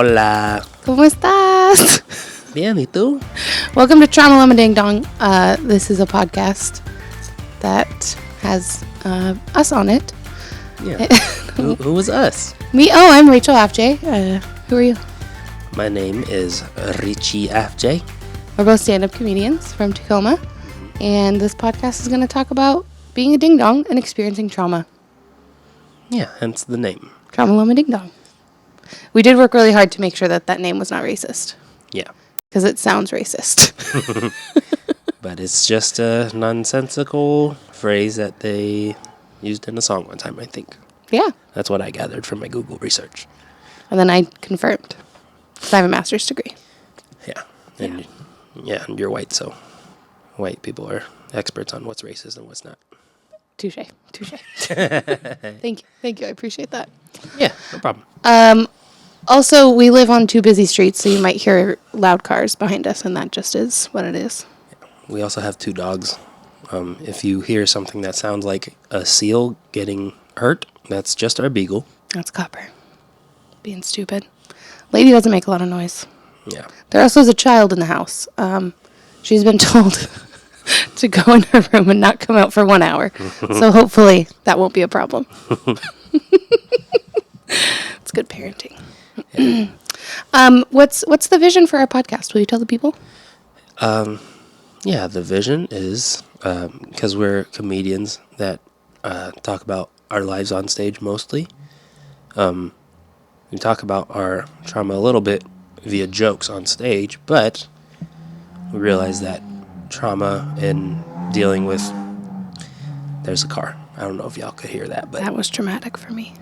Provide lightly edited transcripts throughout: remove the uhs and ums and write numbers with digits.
Hola. ¿Cómo estás? Bien, ¿y tú? Welcome to Llama Ding Dong. This is a podcast that has us on it. Yeah. Who was us? Me? Oh, I'm Rachel Aflleje. Who are you? My name is Richie Aflleje. We're both stand-up comedians from Tacoma. And this podcast is going to talk about being a ding dong and experiencing trauma. Yeah, hence the name. Llama Ding Dong. We did work really hard to make sure that name was not racist. Yeah. Because it sounds racist. But it's just a nonsensical phrase that they used in a song one time, I think. Yeah. That's what I gathered from my Google research. And then I confirmed. Because I have a master's degree. Yeah. And and you're white, so white people are experts on what's racist and what's not. Touche. Thank you. I appreciate that. Yeah, no problem. Also, we live on two busy streets, so you might hear loud cars behind us, and that just is what it is. We also have two dogs. If you hear something that sounds like a seal getting hurt, that's just our beagle. That's Copper. Being stupid. Lady doesn't make a lot of noise. Yeah. There also is a child in the house. She's been told to go in her room and not come out for 1 hour. So hopefully that won't be a problem. It's good parenting. What's the vision for our podcast? Will you tell the people? Yeah, the vision is, because we're comedians that talk about our lives on stage mostly, we talk about our trauma a little bit via jokes on stage, but we realize that trauma and dealing with... There's a car. I don't know if y'all could hear that, but... That was traumatic for me.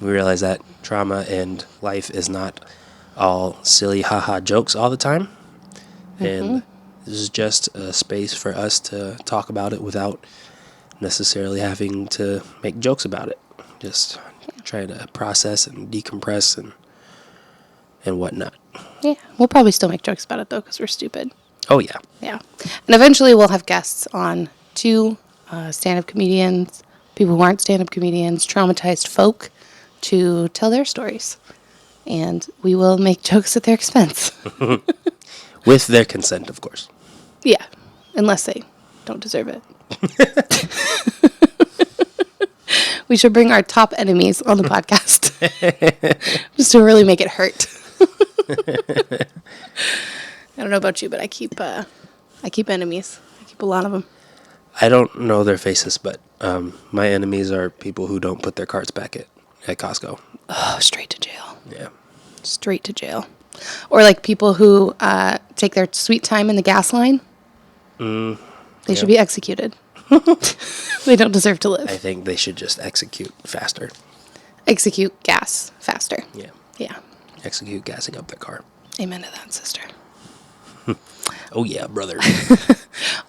We realize that trauma and life is not all silly haha jokes all the time. And this is just a space for us to talk about it without necessarily having to make jokes about it. Just try to process and decompress and whatnot. Yeah, we'll probably still make jokes about it, though, because we're stupid. Oh, yeah. Yeah. And eventually we'll have guests on, two stand-up comedians, people who aren't stand-up comedians, traumatized folk, to tell their stories. And we will make jokes at their expense. With their consent, of course. Yeah, unless they don't deserve it. We should bring our top enemies on the podcast. Just to really make it hurt. I don't know about you, but I keep enemies. I keep a lot of them. I don't know their faces, but my enemies are people who don't put their carts back at Costco. Oh, straight to jail. Yeah. Straight to jail. Or like people who take their sweet time in the gas line. They should be executed. They don't deserve to live. I think they should just execute faster. Execute gas faster. Yeah. Yeah. Execute gassing up their car. Amen to that, sister. Oh, yeah, brother.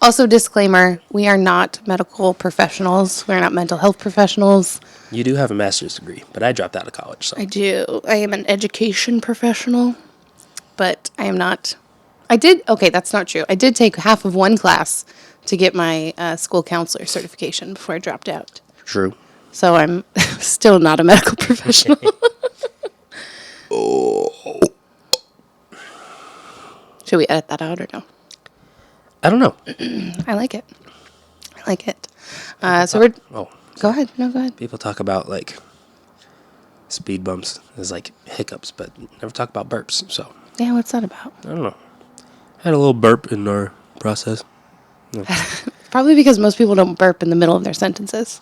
Also, disclaimer, we are not medical professionals. We're not mental health professionals. You do have a master's degree, but I dropped out of college, so. I do. I am an education professional, but I am not. Okay, that's not true. I did take half of one class to get my school counselor certification before I dropped out. True. So I'm still not a medical professional. Should we edit that out or no? I don't know. I like it. So we're... Oh. Go ahead. No, go ahead. People talk about, like, speed bumps as, like, hiccups, but never talk about burps, so. Yeah, what's that about? I don't know. Had a little burp in our process. No. Probably because most people don't burp in the middle of their sentences.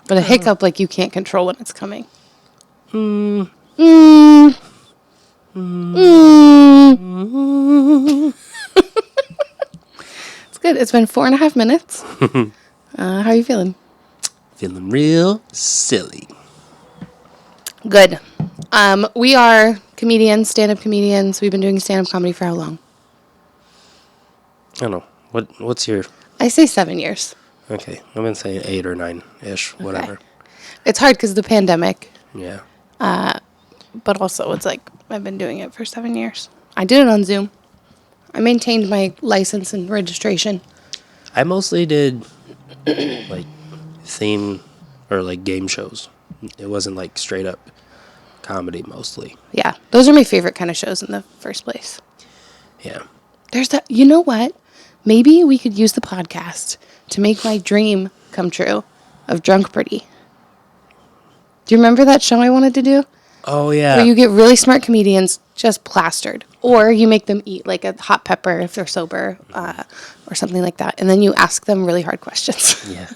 But a hiccup, like, you can't control when it's coming. It's good. It's been 4.5 minutes. How are you feeling? Feeling real silly. Good. We are comedians, stand-up comedians. We've been doing stand-up comedy for how long? I don't know. What's your... I say 7 years. Okay. I've been saying 8 or 9-ish, whatever. Okay. It's hard because of the pandemic. Yeah. But also, it's like, I've been doing it for 7 years. I did it on Zoom. I maintained my license and registration. I mostly did, like, theme or, like, game shows. It wasn't, like, straight up comedy mostly. Yeah, those are my favorite kind of shows in the first place. Yeah. There's that. You know what? Maybe we could use the podcast to make my dream come true of Drunk Pretty. Do you remember that show I wanted to do? Oh, yeah. Where you get really smart comedians just plastered. Or you make them eat like a hot pepper if they're sober or something like that. And then you ask them really hard questions. Yeah.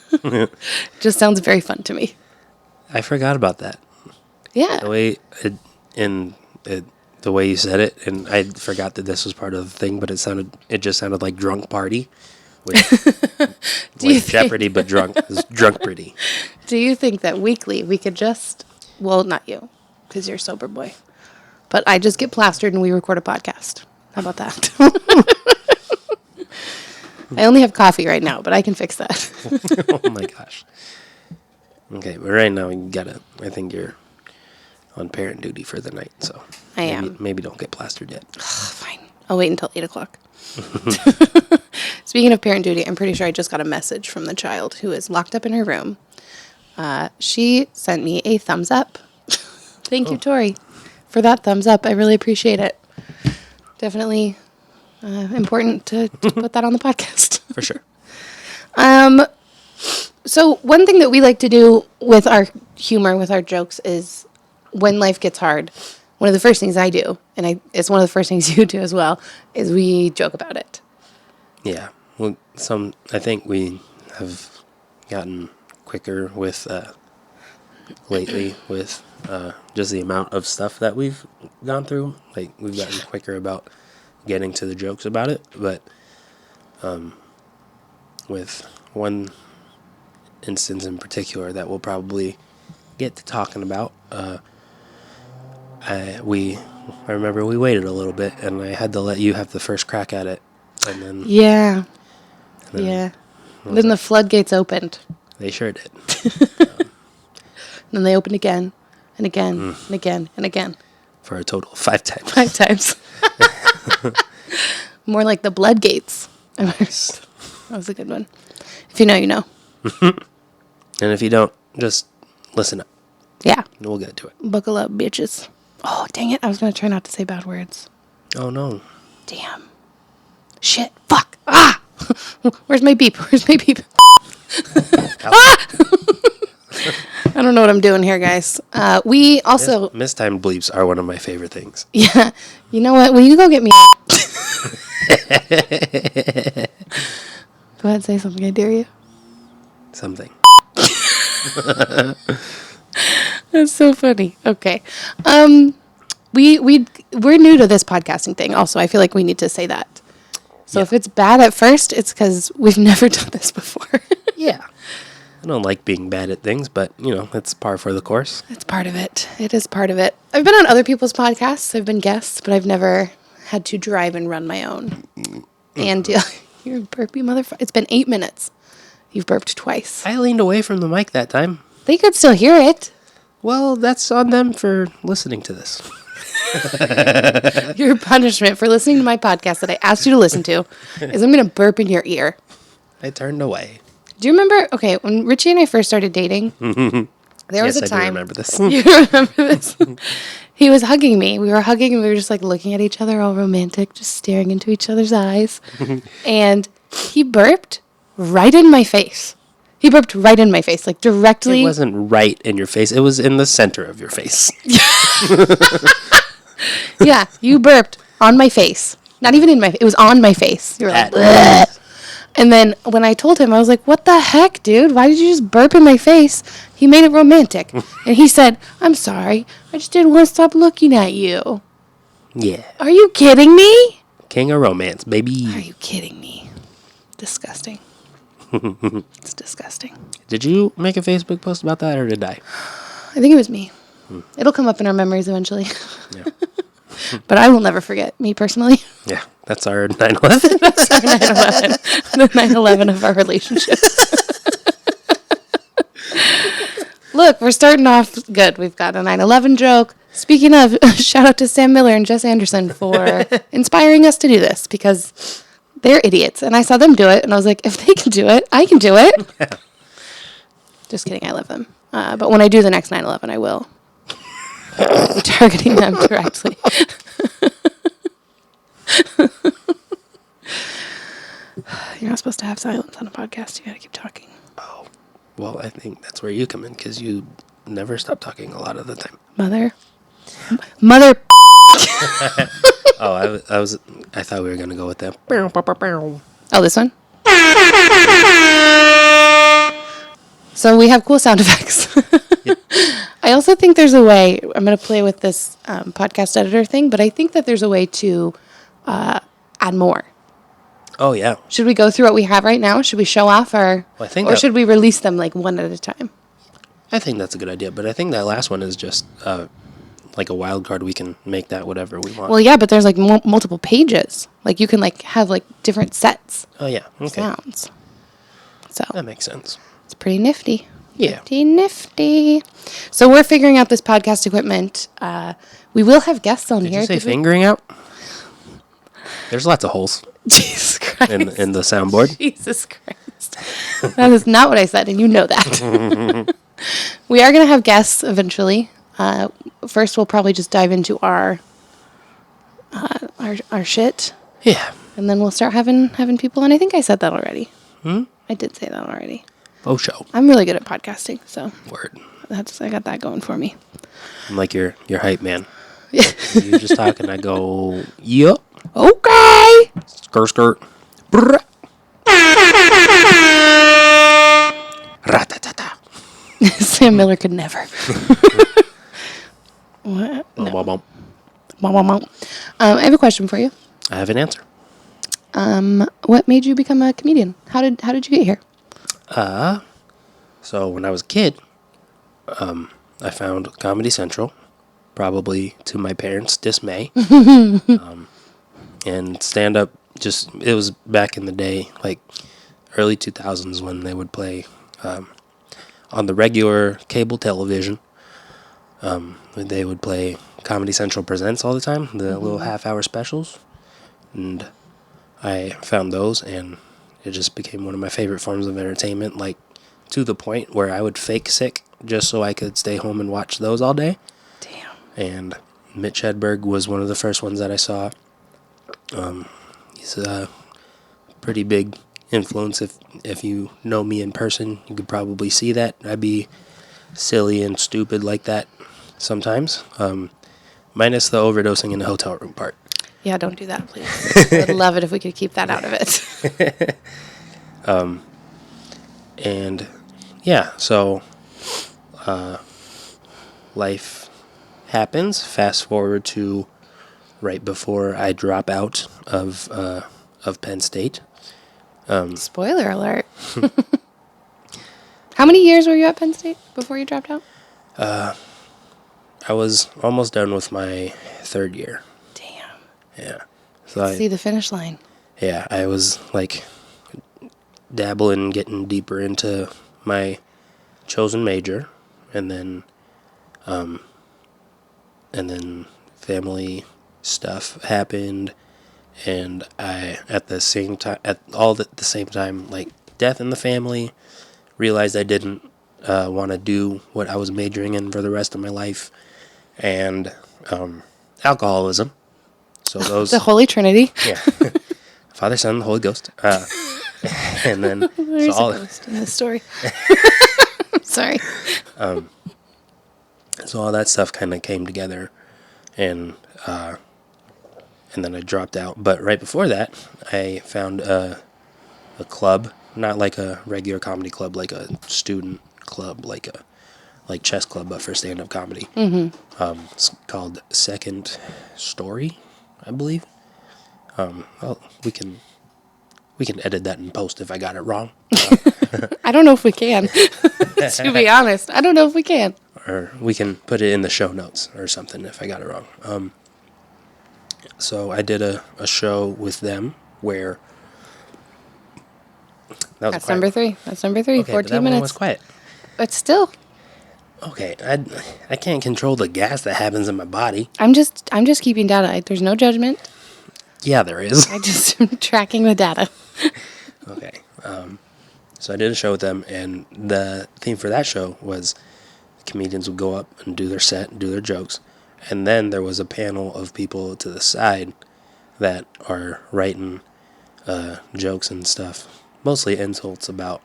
Just sounds very fun to me. I forgot about that. Yeah. The way you said it, and I forgot that this was part of the thing, but it just sounded like Drunk Party. Like Jeopardy, but drunk. It's Drunk Pretty. Do you think that weekly we could just, well, not you, because you're a sober boy, but I just get plastered and we record a podcast? How about that? I only have coffee right now, but I can fix that. Oh my gosh. Okay, but right now I think you're on parent duty for the night, so I am. Maybe don't get plastered yet. Fine. I'll wait until 8 o'clock. Speaking of parent duty, I'm pretty sure I just got a message from the child who is locked up in her room. She sent me a thumbs up. Thank you, Tori, for that thumbs up. I really appreciate it. Definitely important to put that on the podcast. For sure. So one thing that we like to do with our humor, with our jokes, is when life gets hard, one of the first things I do, and it's one of the first things you do as well, is we joke about it. Yeah. Well, I think we have gotten quicker with lately with just the amount of stuff that we've gone through. Like, we've gotten quicker about getting to the jokes about it, but with one instance in particular that we'll probably get to talking about, I remember we waited a little bit, and I had to let you have the first crack at it, and then Yeah. Then the floodgates opened. they sure did. And then they opened again and again and again and again. For a total of 5 times. 5 times. More like the blood gates. That was a good one. If you know, you know. And if you don't, just listen up. Yeah. We'll get to it. Buckle up, bitches. Oh, dang it. I was going to try not to say bad words. Oh, no. Damn. Shit. Fuck. Ah! Where's my beep? Ah! I don't know what I'm doing here, guys. We also... Mistimed bleeps are one of my favorite things. Yeah. You know what? Will you go get me... Go ahead and say something. I dare you. Something. That's so funny. Okay. We're new to this podcasting thing. Also, I feel like we need to say that. So if it's bad at first, it's because we've never done this before. Yeah. I don't like being bad at things, but, it's par for the course. It's part of it. It is part of it. I've been on other people's podcasts. I've been guests, but I've never had to drive and run my own. And you're a burpy motherfucker. It's been 8 minutes. You've burped twice. I leaned away from the mic that time. They could still hear it. Well, that's on them for listening to this. Your punishment for listening to my podcast that I asked you to listen to is I'm going to burp in your ear. I turned away. Do you remember, when Richie and I first started dating, there was a time. I do remember this. You remember this? He was hugging me. We were hugging and we were just like looking at each other all romantic, just staring into each other's eyes. And he burped right in my face. He burped right in my face, like directly. It wasn't right in your face. It was in the center of your face. Yeah, you burped on my face. Not even in my face. It was on my face. You were like, bleh. And then when I told him, I was like, what the heck, dude? Why did you just burp in my face? He made it romantic. And he said, I'm sorry. I just didn't want to stop looking at you. Yeah. Are you kidding me? King of romance, baby. Are you kidding me? Disgusting. It's disgusting. Did you make a Facebook post about that, or did I? I think it was me. It'll come up in our memories eventually. Yeah. But I will never forget, me personally. Yeah, that's our 9/11. That's our 9/11. The 9/11 of our relationship. Look, we're starting off good. We've got a 9/11 joke. Speaking of, shout out to Sam Miller and Jess Anderson for inspiring us to do this, because they're idiots. And I saw them do it, and I was like, if they can do it, I can do it. Just kidding, I love them. But when I do the next 9/11, I will targeting them directly. You're not supposed to have silence on a podcast. You got to keep talking. Oh, well, I think that's where you come in because you never stop talking a lot of the time. Mother. Oh, I thought we were gonna go with that. Oh, this one? So we have cool sound effects. Yep. I also think there's a way, I'm going to play with this podcast editor thing, but I think that there's a way to add more. Oh, yeah. Should we go through what we have right now? Should we show off our, Well, I think or that- should we release them like one at a time? I think that's a good idea, but I think that last one is just like a wild card. We can make that whatever we want. Well, yeah, but there's like multiple pages. Like you can like have like different sets Oh, yeah. Okay. sounds. So That makes sense. it's pretty nifty. Yeah. Pretty nifty. So we're figuring out this podcast equipment. We will have guests on Did here. you say Did we? fingering out? There's lots of holes Jesus Christ. in the soundboard. Jesus Christ. That is not what I said, and you know that. We are going to have guests eventually. First, we'll probably just dive into our shit, Yeah. and then we'll start having people on. I think I said that already. I did say that already. Oh, show. I'm really good at podcasting, so Word. I got that going for me. I'm like your hype man. You just talk and I go, yup. Okay. Skirt. Brr. Ratatata. Sam Miller could never. What? Bum, bum, bum. Wah, wah, wah. I have a question for you. I have an answer. What made you become a comedian? How did you get here? So when I was a kid, I found Comedy Central, probably to my parents' dismay. And stand-up, it was back in the day, like early 2000s when they would play on the regular cable television. They would play Comedy Central Presents all the time, the little half-hour specials. And I found those, and it just became one of my favorite forms of entertainment, like to the point where I would fake sick just so I could stay home and watch those all day. Damn. And Mitch Hedberg was one of the first ones that I saw. He's a pretty big influence. If you know me in person, you could probably see that. I'd be silly and stupid like that sometimes, minus the overdosing in the hotel room part. Yeah, don't do that, please. I would love it if we could keep that out of it. And yeah, so life happens. Fast forward to right before I drop out of Penn State. Spoiler alert. How many years were you at Penn State before you dropped out? I was almost done with my third year. Damn. Yeah. So See the finish line. I was like dabbling, getting deeper into my chosen major, and then family stuff happened, and at the same time, like death in the family, realized I didn't want to do what I was majoring in for the rest of my life, and alcoholism. So those The Holy Trinity. yeah, Father, Son, and the Holy Ghost, and then There's so all a ghost in this story. Sorry. so all that stuff kind of came together, and then I dropped out. But right before that, I found a club, not like a regular comedy club, like a student club, like chess club, but for stand-up comedy. Mm-hmm. It's called Second Story, I believe. Well, we can edit that in post if I got it wrong, I don't know if we can. To be honest, I don't know if we can. or we can put it in the show notes or something if I got it wrong. So I did a show with them where that was That's quiet. number 3. That's number 3. Okay, but 14 that minutes. one was quiet. But still, Okay, I can't control the gas that happens in my body. I'm just keeping data. There's no judgment. Yeah, there is. I just am tracking the data. Okay. So I did a show with them, and the theme for that show was comedians would go up and do their set, do their jokes, And then there was a panel of people to the side that are writing jokes and stuff, mostly insults about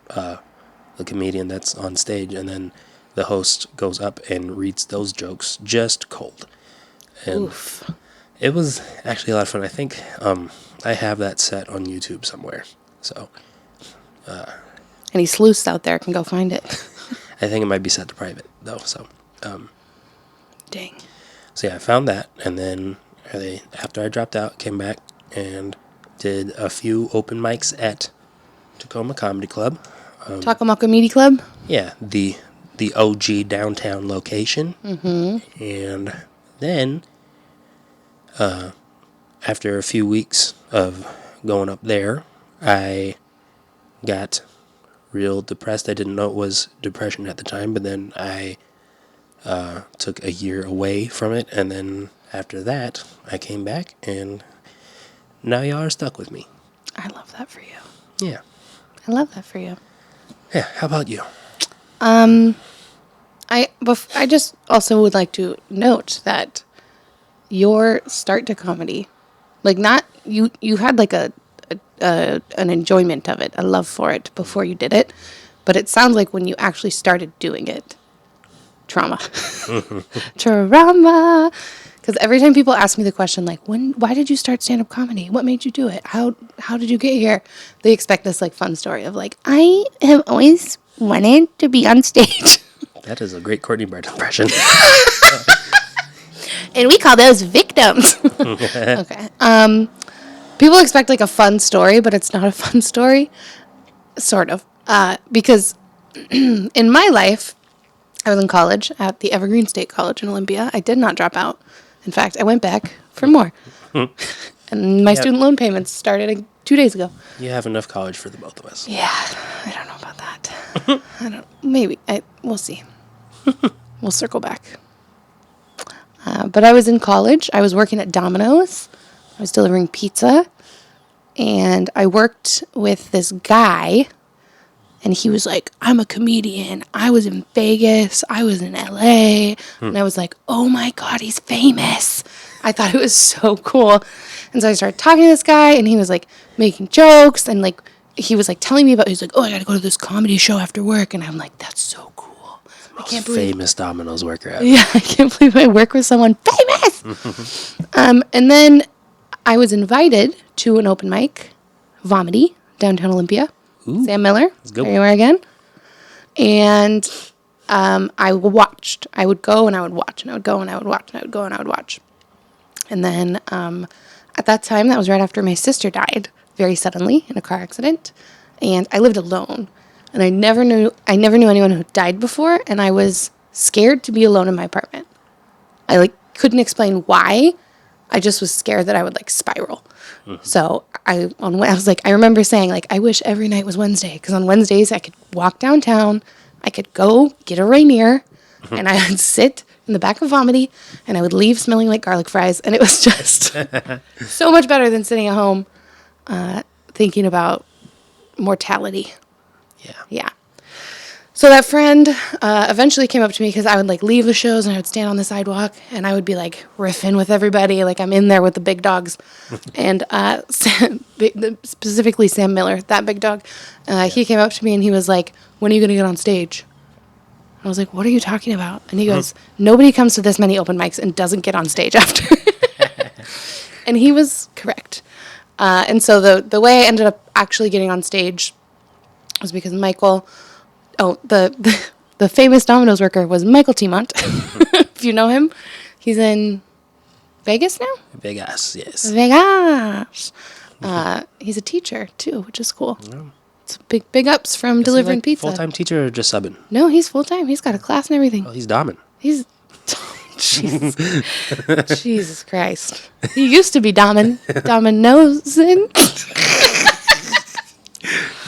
the comedian that's on stage, and then the host goes up and reads those jokes just cold. And Oof. it was actually a lot of fun. I think I have that set on YouTube somewhere. So Any sleuths out there can go find it. I think it might be set to private though. So Dang. so yeah, I found that, and then after I dropped out, came back and did a few open mics at Tacoma Comedy Club. Takamaka Comedy Club? Yeah, the OG downtown location. Mm-hmm. And then, after a few weeks of going up there, I got real depressed. I didn't know it was depression at the time, but then I took a year away from it, and then after that, I came back, and now y'all are stuck with me. I love that for you. Yeah. I love that for you. Yeah, how about you? I just also would like to note that your start to comedy, like not you had like an enjoyment of it, a love for it before you did it, but it sounds like when you actually started doing it, trauma. Trauma. Because every time people ask me the question, like, why did you start stand-up comedy? What made you do it? How did you get here? They expect this like fun story of like, I have always wanted to be on stage. That is a great Courtney Barrett impression. And we call those victims. Okay. People expect like a fun story, but it's not a fun story. Sort of. Because in my life, I was in college at the Evergreen State College in Olympia. I did not drop out. In fact, I went back for more. And my student loan payments started 2 days ago. You have enough college for the both of us. Yeah, I don't know about that. Maybe. We'll see. We'll circle back. But I was in college. I was working at Domino's. I was delivering pizza. And I worked with this guy. And he was like, I'm a comedian. I was in Vegas. I was in LA. And I was like, oh my God, he's famous. I thought it was so cool. And so I started talking to this guy, and he was like making jokes. And like, he was like telling me he's like, oh, I got to go to this comedy show after work. And I'm like, that's so cool. I can't believe Famous Domino's worker ever. Yeah, I can't believe I work with someone famous. And then I was invited to an open mic, Vomity, downtown Olympia. Ooh, Sam Miller. go. There you are again. And I watched. I would go and I would watch, and I would go and I would watch, and I would go and I would watch. And then at that time, that was right after my sister died very suddenly in a car accident, and I lived alone. And I never knew anyone who died before, and I was scared to be alone in my apartment. I like couldn't explain why. I just was scared that I would like spiral. So I was like, I remember saying like, I wish every night was Wednesday, because on Wednesdays I could walk downtown, I could go get a Rainier, and I would sit in the back of Vomity, and I would leave smelling like garlic fries, and it was just so much better than sitting at home thinking about mortality. Yeah. So that friend eventually came up to me, because I would like leave the shows and I would stand on the sidewalk and I would be like riffing with everybody, like I'm in there with the big dogs. And specifically Sam Miller, that big dog, he came up to me and he was like, when are you going to get on stage? I was like, what are you talking about? And he goes, nobody comes to this many open mics and doesn't get on stage after. And he was correct. And so the way I ended up actually getting on stage was because Michael... Oh, the famous Domino's worker was Michael Timont. If you know him, he's in Vegas now? Vegas, yes. Vegas. He's a teacher, too, which is cool. Yeah. It's big ups from delivering pizza. Full-time teacher or just subbing? No, he's full-time. He's got a class and everything. Oh, he's Domin. He's... Jesus. Jesus Christ. He used to be Dominosin.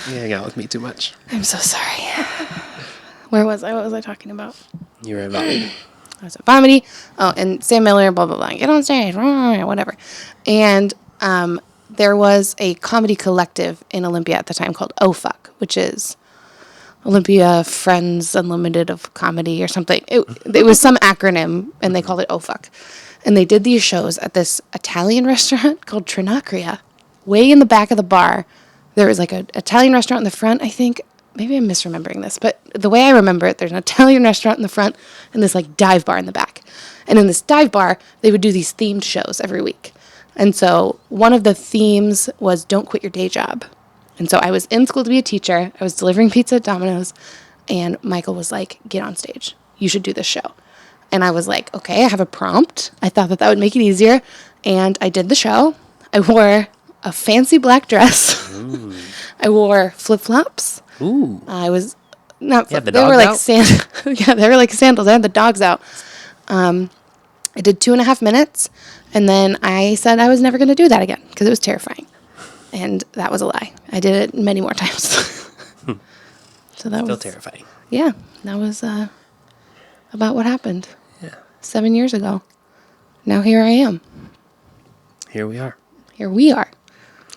You hang out with me too much. I'm so sorry. Where was I? What was I talking about? You were at Vomity. I was at Vomity. Oh, and Sam Miller, blah, blah, blah. Get on stage, whatever. And there was a comedy collective in Olympia at the time called Oh Fuck, which is Olympia Friends Unlimited of Comedy or something. It was some acronym, and they called it Oh Fuck. And they did these shows at this Italian restaurant called Trinacria. Way in the back of the bar, there was like an Italian restaurant in the front, I think. Maybe I'm misremembering this, but the way I remember it, there's an Italian restaurant in the front and this like dive bar in the back. And in this dive bar, they would do these themed shows every week. And so one of the themes was Don't Quit Your Day Job. And so I was in school to be a teacher. I was delivering pizza at Domino's. And Michael was like, get on stage. You should do this show. And I was like, okay, I have a prompt. I thought that would make it easier. And I did the show. I wore a fancy black dress. I wore flip-flops. Ooh. I was not. Yeah, the they were dogs like out? yeah, they were like sandals. I had the dogs out. I did 2.5 minutes, and then I said I was never going to do that again because it was terrifying, and that was a lie. I did it many more times. So that Still was terrifying. Yeah, that was about what happened. Yeah. 7 years ago. Now here I am. Here we are. Here we are.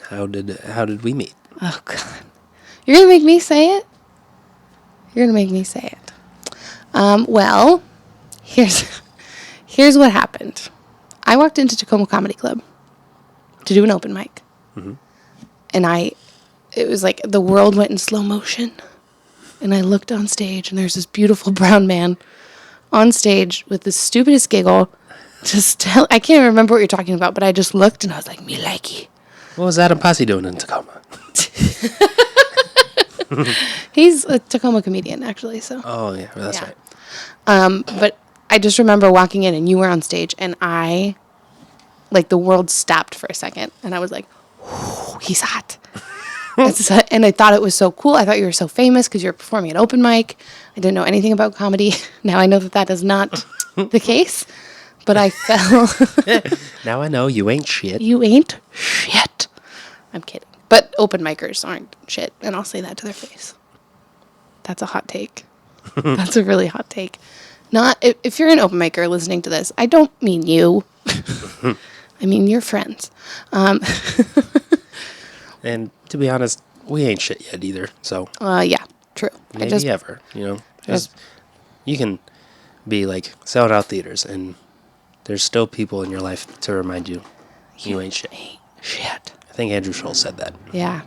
How did we meet? Oh God. You're going to make me say it? You're going to make me say it. Well, here's what happened. I walked into Tacoma Comedy Club to do an open mic. Mm-hmm. And it was like the world went in slow motion. And I looked on stage, and there's this beautiful brown man on stage with the stupidest giggle. I can't remember what you're talking about, but I just looked, and I was like, me likey. What was Adam Posse doing in Tacoma? He's a Tacoma comedian, actually. So. Oh, yeah, that's right. But I just remember walking in, and you were on stage, and the world stopped for a second, and I was like, he's hot. And I thought it was so cool. I thought you were so famous because you were performing at open mic. I didn't know anything about comedy. Now I know that is not the case, but I fell. Now I know you ain't shit. You ain't shit. I'm kidding. But open micers aren't shit, and I'll say that to their face. That's a hot take. That's a really hot take. Not if you're an open micer listening to this, I don't mean you. I mean your friends. And to be honest, we ain't shit yet either. So Yeah, true. maybe ever, because you can be like selling out theaters, and there's still people in your life to remind you ain't shit. Shit. I think Andrew Schultz said that. Yeah.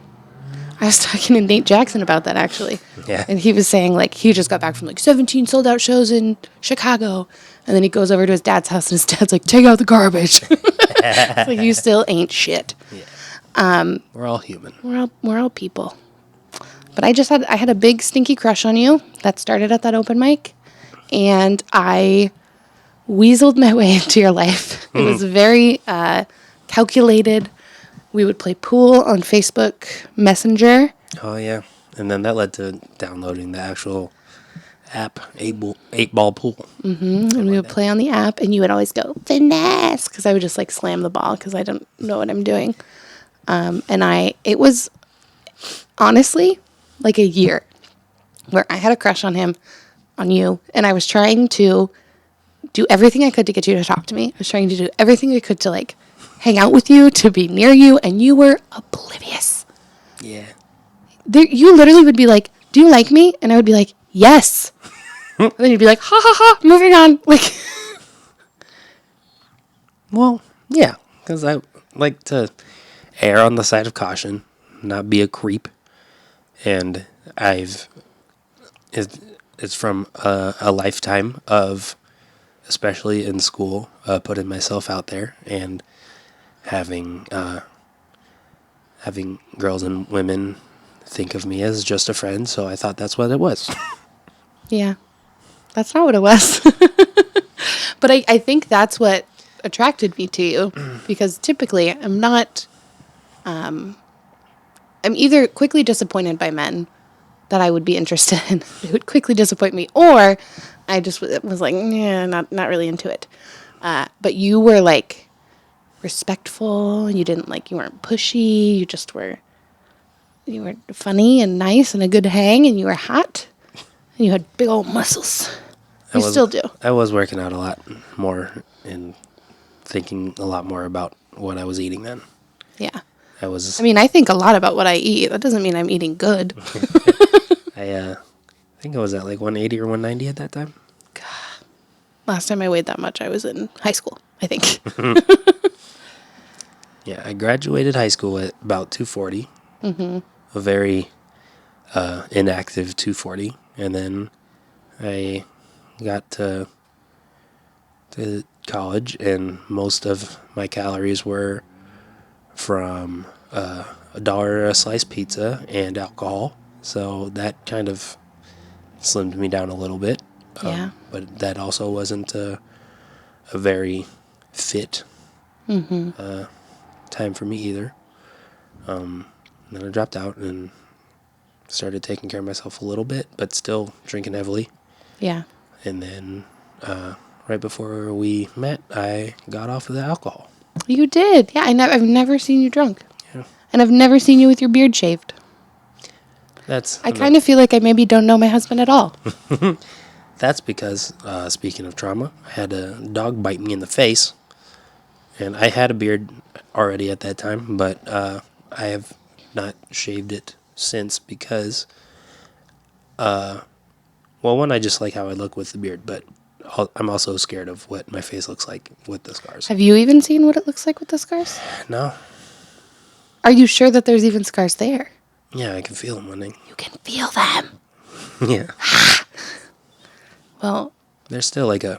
I was talking to Nate Jackson about that, actually. Yeah. And he was saying, he just got back from, 17 sold-out shows in Chicago. And then he goes over to his dad's house, and his dad's like, take out the garbage. It's like, you still ain't shit. Yeah. We're all human. We're all people. But I had a big, stinky crush on you that started at that open mic. And I weaseled my way into your life. It was very calculated. We would play pool on Facebook Messenger. Oh, yeah. And then that led to downloading the actual app, 8-ball pool. Mm-hmm. And we would play on the app, and you would always go, finesse, because I would just, slam the ball because I don't know what I'm doing. It was, honestly, a year where I had a crush on you, and I was trying to do everything I could to get you to talk to me. I was trying to do everything I could to, hang out with you, to be near you, and you were oblivious. Yeah. You literally would be like, do you like me? And I would be like, yes. And then you'd be like, ha ha ha, moving on. Well, yeah, because I like to err on the side of caution, not be a creep. And it's from a lifetime of, especially in school, putting myself out there and having girls and women think of me as just a friend, so I thought that's what it was. Yeah, that's not what it was. But I think that's what attracted me to you, because typically I'm either quickly disappointed by men that I would be interested in. They would quickly disappoint me, or I just was like, yeah, not really into it. But you were respectful, and you weren't pushy, you were funny and nice and a good hang, and you were hot, and you had big old muscles. You still do. I was working out a lot more and thinking a lot more about what I was eating then. Yeah. I think a lot about what I eat. That doesn't mean I'm eating good. I think I was at like 180 or 190 at that time. Last time I weighed that much, I was in high school, I think. Yeah, I graduated high school at about 240. A very inactive 240. And then I got to college, and most of my calories were from $1 a slice pizza and alcohol. So that kind of slimmed me down a little bit. Yeah. But that also wasn't a very fit time for me either. Then I dropped out and started taking care of myself a little bit, but still drinking heavily. Yeah. And then right before we met, I got off of the alcohol. You did. Yeah, I've never seen you drunk. Yeah. And I've never seen you with your beard shaved. I kind of feel like I maybe don't know my husband at all. That's because, speaking of trauma, I had a dog bite me in the face. And I had a beard already at that time, but I have not shaved it since because, well, one, I just like how I look with the beard, but I'm also scared of what my face looks like with the scars. Have you even seen what it looks like with the scars? No. Are you sure that there's even scars there? Yeah, I can feel them running. You can feel them. Yeah. Well, There's still like a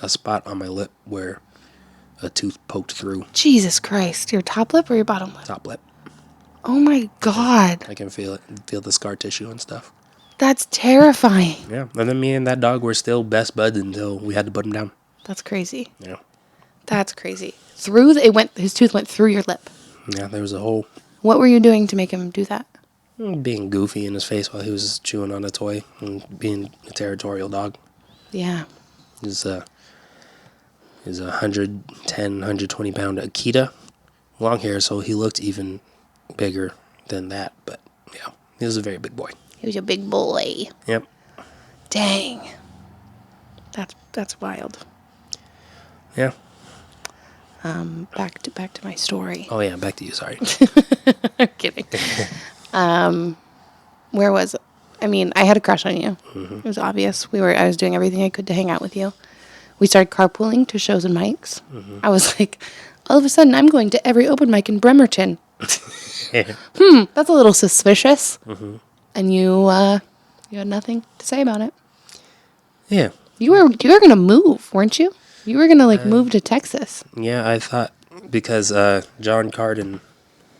spot on my lip where a tooth poked through. Jesus Christ. Your top lip or your bottom lip? Top lip. Oh my God. I can feel it, feel the scar tissue and stuff. That's terrifying. Yeah, and then me and that dog were still best buds until we had to put him down. That's crazy. Yeah. That's crazy. His tooth went through your lip. Yeah, there was a hole. What were you doing to make him do that? Being goofy in his face while he was chewing on a toy and being a territorial dog. Yeah. He's a 110, 120 pound Akita. Long hair, so he looked even bigger than that. But yeah, he was a very big boy. He was a big boy. Yep. Dang. That's wild. Yeah. Back to my story. Oh yeah, back to you. Sorry. I'm kidding. Where was it? I mean, I had a crush on you. Mm-hmm. It was obvious. I was doing everything I could to hang out with you. We started carpooling to shows and mics. Mm-hmm. I was like, all of a sudden, I'm going to every open mic in Bremerton. Yeah. That's a little suspicious. Mm-hmm. And you had nothing to say about it. Yeah. You were gonna move, weren't you? You were gonna move to Texas. Yeah, I thought because John Carden,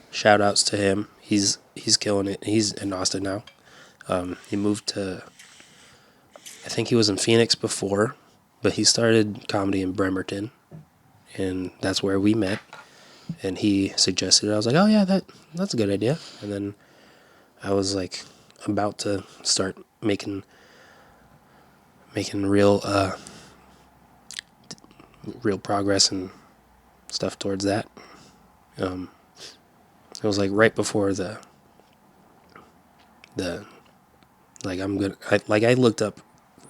shout outs to him. He's killing it. He's in Austin now. He moved to, I think he was in Phoenix before, but he started comedy in Bremerton, and that's where we met. And he suggested it. I was like, oh yeah, that's a good idea. And then I was like about to start making real progress and stuff towards that. It was like right before the like I looked up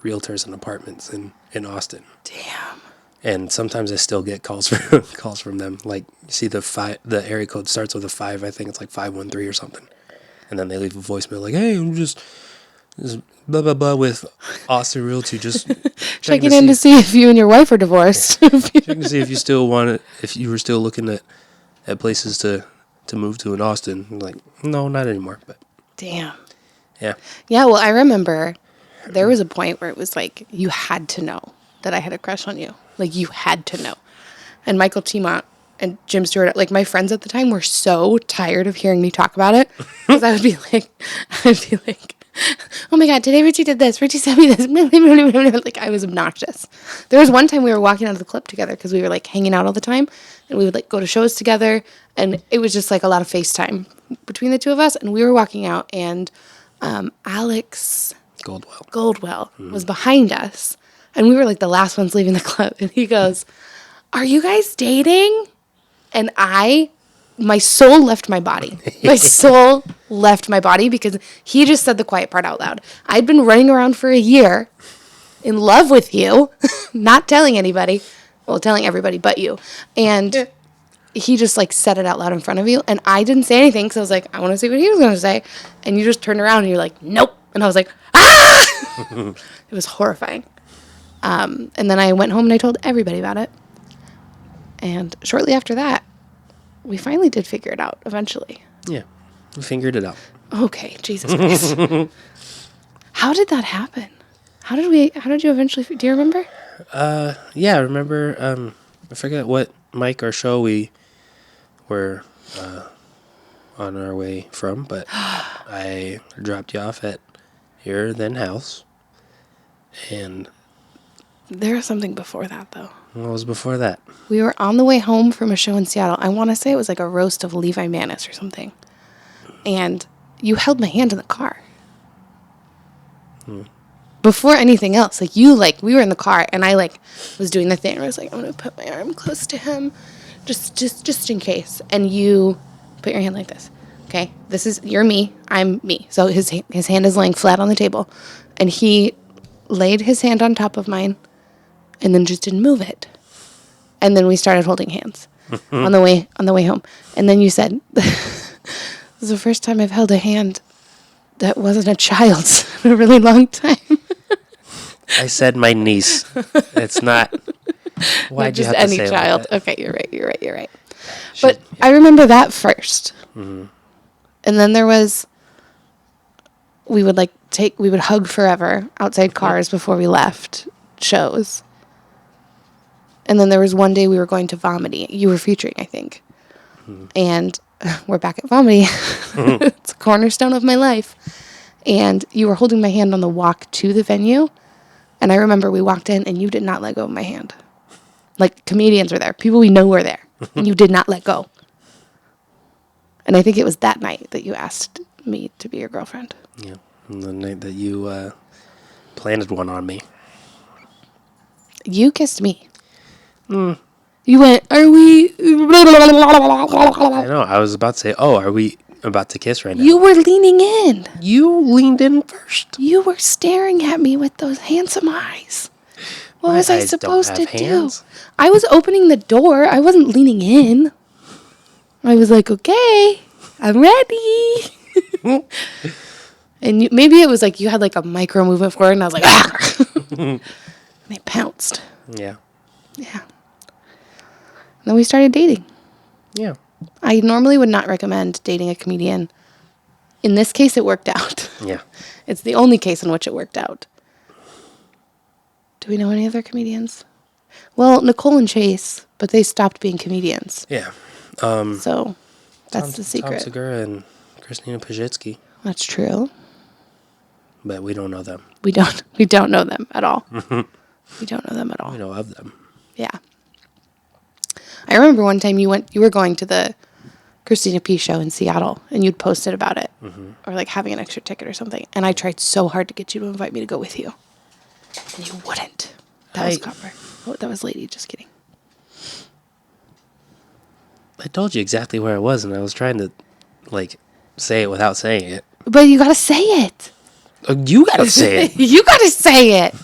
realtors and apartments in Austin. Damn. And sometimes I still get calls from them. Like, you see the area code starts with a 5. I think it's like 513 or something. And then they leave a voicemail like, "Hey, I'm just blah blah blah with Austin Realty, just Checking in to see if you and your wife are divorced." checking to see if you still if you were still looking at places to move to in Austin." I'm like, no, not anymore. But Damn. yeah. Yeah, well, I remember there was a point where it was like, you had to know that I had a crush on you. Like, you had to know. And Michael Timont and Jim Stewart, like, my friends at the time were so tired of hearing me talk about it. Because I would be like, oh my God, today Richie did this. Richie sent me this. Like, I was obnoxious. There was one time we were walking out of the club together because we were, like, hanging out all the time. And we would, like, go to shows together. And it was just, like, a lot of FaceTime between the two of us. And we were walking out, and Alex Goldwell was behind us. And we were, like, the last ones leaving the club. And he goes, "Are you guys dating?" And my soul left my body. My soul left my body because he just said the quiet part out loud. I'd been running around for a year in love with you, not telling anybody. Well, telling everybody but you. And he just, like, said it out loud in front of you. And I didn't say anything because I was like, I want to see what he was going to say. And you just turned around and you're like, nope. And I was like, ah! It was horrifying. And then I went home and I told everybody about it. And shortly after that, we finally did figure it out eventually. Yeah, we figured it out. Okay, Jesus Christ. How did that happen? How did you eventually, do you remember? Yeah, I remember, I forget what mic or show we were on our way from, but I dropped you off at your then house. And There was something before that, though. what was before that? We were on the way home from a show in Seattle. I want to say it was like a roast of Levi Manis or something. And you held my hand in the car. Before anything else. We were in the car and I was doing the thing where I was like, I'm going to put my arm close to him just in case. And you put your hand like this. Okay? You're me. I'm me. So his hand is laying flat on the table. And he laid his hand on top of mine and then just didn't move it. And then we started holding hands on the way home. And then you said, this is the first time I've held a hand that wasn't a child's in a really long time. I said my niece. It's not. Why'd you just have to any say child. it like that? Okay, you're right. But I remember that 1st. Mm-hmm. And then there was, we would hug forever outside cars before we left shows. And then there was one day we were going to Vomity. You were featuring, I think. Mm-hmm. And we're back at Vomity. Mm-hmm. It's a cornerstone of my life. And you were holding my hand on the walk to the venue. And I remember we walked in and you did not let go of my hand. Comedians were there. People we know were there. And you did not let go. And I think it was that night that you asked me to be your girlfriend. Yeah. And the night that you planted one on me. You kissed me. You went, are we... I know. I was about to say, are we about to kiss right now? You were leaning in. You leaned in first. You were staring at me with those handsome eyes. What was I supposed to do? I was opening the door. I wasn't leaning in. I was like, okay, I'm ready. And maybe it was you had a micro movement forward, and I was like, ah! And they pounced. Yeah. Yeah. And then we started dating. Yeah. I normally would not recommend dating a comedian. In this case, it worked out. Yeah. It's the only case in which it worked out. Do we know any other comedians? Well, Nicole and Chase, but they stopped being comedians. Yeah. So that's the secret. Tom Segura and Christina Pajitsky. That's true. But we don't know them. We don't know them at all. We don't know them at all. We know of them. Yeah. I remember one time you were going to the Christina P show in Seattle and you'd posted about it or having an extra ticket or something. And I tried so hard to get you to invite me to go with you. And you wouldn't. That was Copper. Oh, that was Lady. Just kidding. I told you exactly where I was and I was trying to say it without saying it. But you gotta say it. You gotta say it. You gotta say it.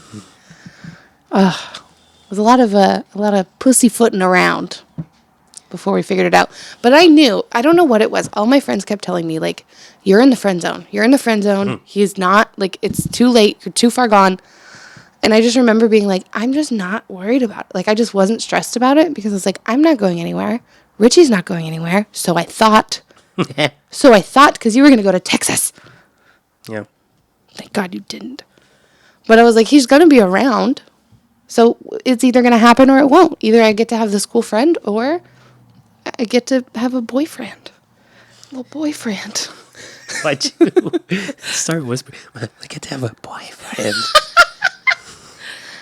Ugh. It was a lot of pussyfooting around before we figured it out. But I knew, I don't know what it was. All my friends kept telling me, you're in the friend zone. You're in the friend zone. He's not, it's too late. You're too far gone. And I just remember being I'm just not worried about it. I just wasn't stressed about it because it's I'm not going anywhere. Richie's not going anywhere. So I thought. Because you were going to go to Texas. Yeah. Thank God you didn't. But I was he's going to be around. So it's either going to happen or it won't. Either I get to have this cool friend or I get to have a boyfriend. Well, boyfriend. Why'd you start whispering? I get to have a boyfriend.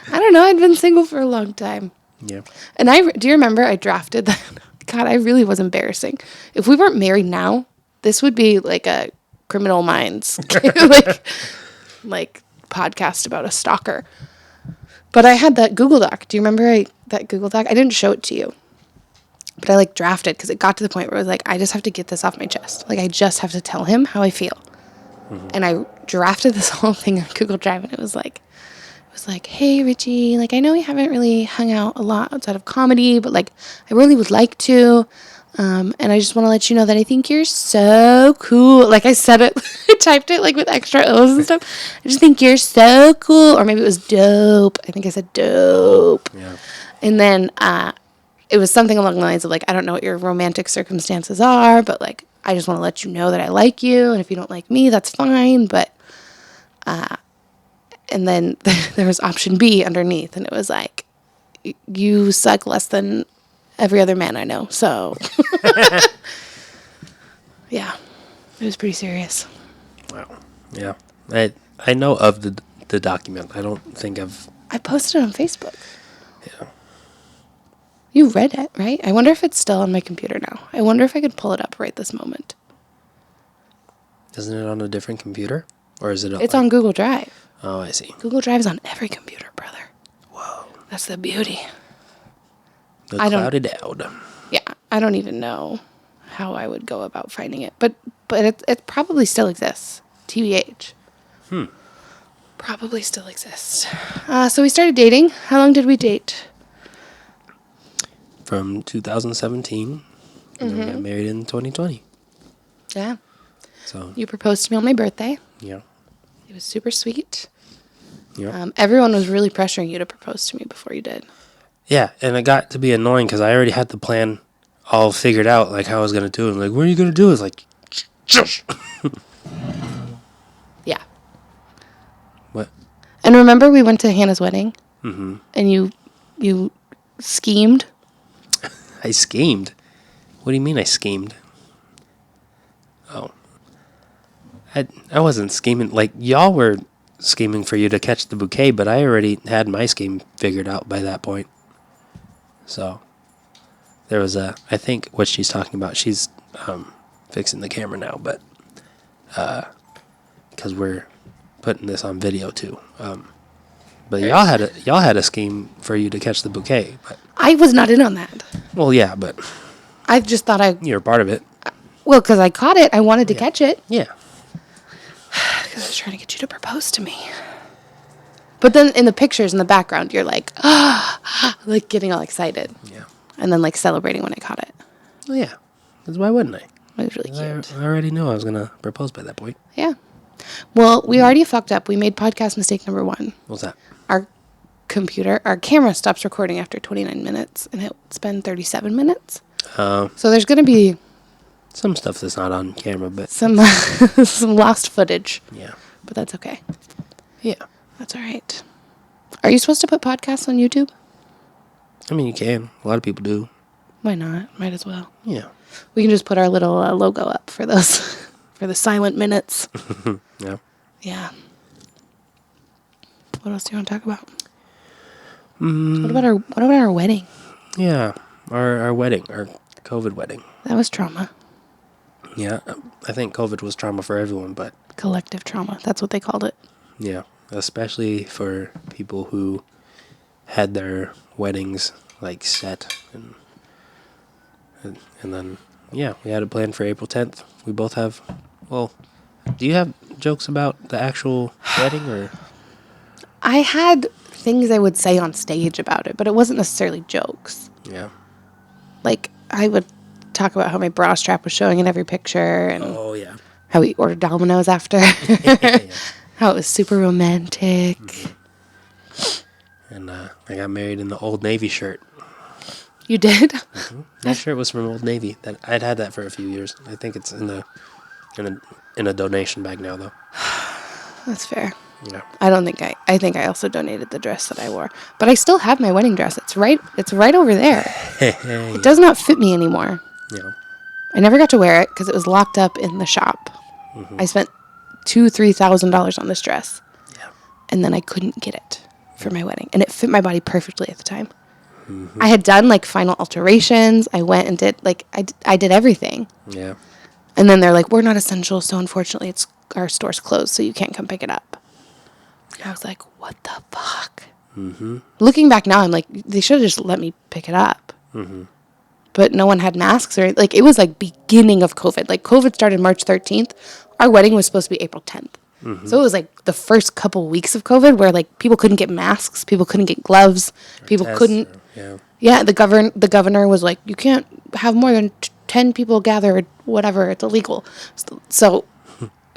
I don't know. I'd been single for a long time. Yeah. And do you remember I drafted that? God, I really was embarrassing. If we weren't married now, this would be a Criminal Minds podcast about a stalker. But I had that Google Doc. Do you remember that Google Doc? I didn't show it to you. But I drafted because it got to the point where I was I just have to get this off my chest. I just have to tell him how I feel. Mm-hmm. And I drafted this whole thing on Google Drive and it was hey, Richie, I know we haven't really hung out a lot outside of comedy, but I really would like to. And I just want to let you know that I think you're so cool. Like I said it, I typed it like with extra O's and stuff. I just think you're so cool. Or maybe it was dope. I think I said dope. Yeah. And then it was something along the lines of like, I don't know what your romantic circumstances are, but like, I just want to let you know that I like you. And if you don't like me, that's fine. But, and then there was option B underneath. And it was like, you suck less than every other man I know. So, yeah, it was pretty serious. Wow. Yeah. I know of the document. I don't think I posted it on Facebook. Yeah. You read it, right? I wonder if it's still on my computer now. I wonder if I could pull it up right this moment. Isn't it on a different computer? Or is it It's on Google Drive. Oh, I see. Google Drive's on every computer, brother. Whoa. That's the beauty. The I don't- clouded out. Yeah, I don't even know how I would go about finding it. But it probably still exists. TBH. Probably still exists. So we started dating. How long did we date? From 2017. And then we got married in 2020. Yeah. So, You proposed to me on my birthday. yeah. It was super sweet. Yeah. Everyone was really pressuring you to propose to me before you did. Yeah, and it got to be annoying because I already had the plan all figured out, like how I was going to do it. I'm like, what are you going to do? It's like, shush. Yeah. What? And remember we went to Hannah's wedding? Mm-hmm. And you schemed? I schemed. What do you mean I schemed? Oh. I wasn't scheming. Like, y'all were scheming for you to catch the bouquet, but I already had my scheme figured out by that point. So, there was I think what she's talking about, she's fixing the camera now, but, because we're putting this on video too. But y'all had a scheme for you to catch the bouquet, but, I was not in on that. well, yeah, but I just thought you're a part of it. well, because I caught it. I wanted to catch it. Yeah. Because I was trying to get you to propose to me. But then in the pictures in the background, you're like, like getting all excited. Yeah. And then like celebrating when I caught it. Well, yeah. Because why wouldn't I? It was really cute. I already knew I was going to propose by that point. Yeah. Well, we already fucked up. We made podcast mistake number 1. What's that? Our camera stops recording after 29 minutes, and it's been 37 minutes. So So there's going to be some stuff that's not on camera, but some some lost footage, yeah. but that's okay. Yeah. That's all right. Are you supposed to put podcasts on YouTube? I mean, you can. A lot of people do. Why not? Might as well. Yeah. We can just put our little logo up for those, for the silent minutes. Yeah. Yeah. What else do you want to talk about? What about our wedding? Yeah. Our wedding, our COVID wedding. That was trauma. Yeah. I think COVID was trauma for everyone, but Collective trauma. That's what they called it. yeah. Especially for people who had their weddings like set and then yeah, we had it planned for April 10th. We both have, well, do you have jokes about the actual wedding or? I had things I would say on stage about it, but it wasn't necessarily jokes. Yeah. Like, I would talk about how my bra strap was showing in every picture and Oh, yeah. how we ordered Domino's after. Yeah. How it was super romantic. And I got married in the Old Navy shirt. You did? That shirt was from Old Navy. That I'd had that for a few years. I think it's in a donation bag now, though. That's fair. Yeah. I think I also donated the dress that I wore. But I still have my wedding dress. It's right over there. It does not fit me anymore. Yeah. I never got to wear it because it was locked up in the shop. I spent $2,000-$3,000 on this dress. Yeah. And then I couldn't get it for my wedding. And it fit my body perfectly at the time. I had done like final alterations. I went and did like, I did everything. Yeah. And then they're like, we're not essential. So unfortunately our store's closed. So you can't come pick it up. I was like, what the fuck? Looking back now, I'm like, they should have just let me pick it up. But no one had masks or like, it was like beginning of COVID. Like COVID started March 13th. Our wedding was supposed to be April 10th. So it was like the first couple weeks of COVID where like people couldn't get masks, people couldn't get gloves, people couldn't. Yeah. Yeah, the governor was like, you can't have more than 10 people gathered, whatever, it's illegal. So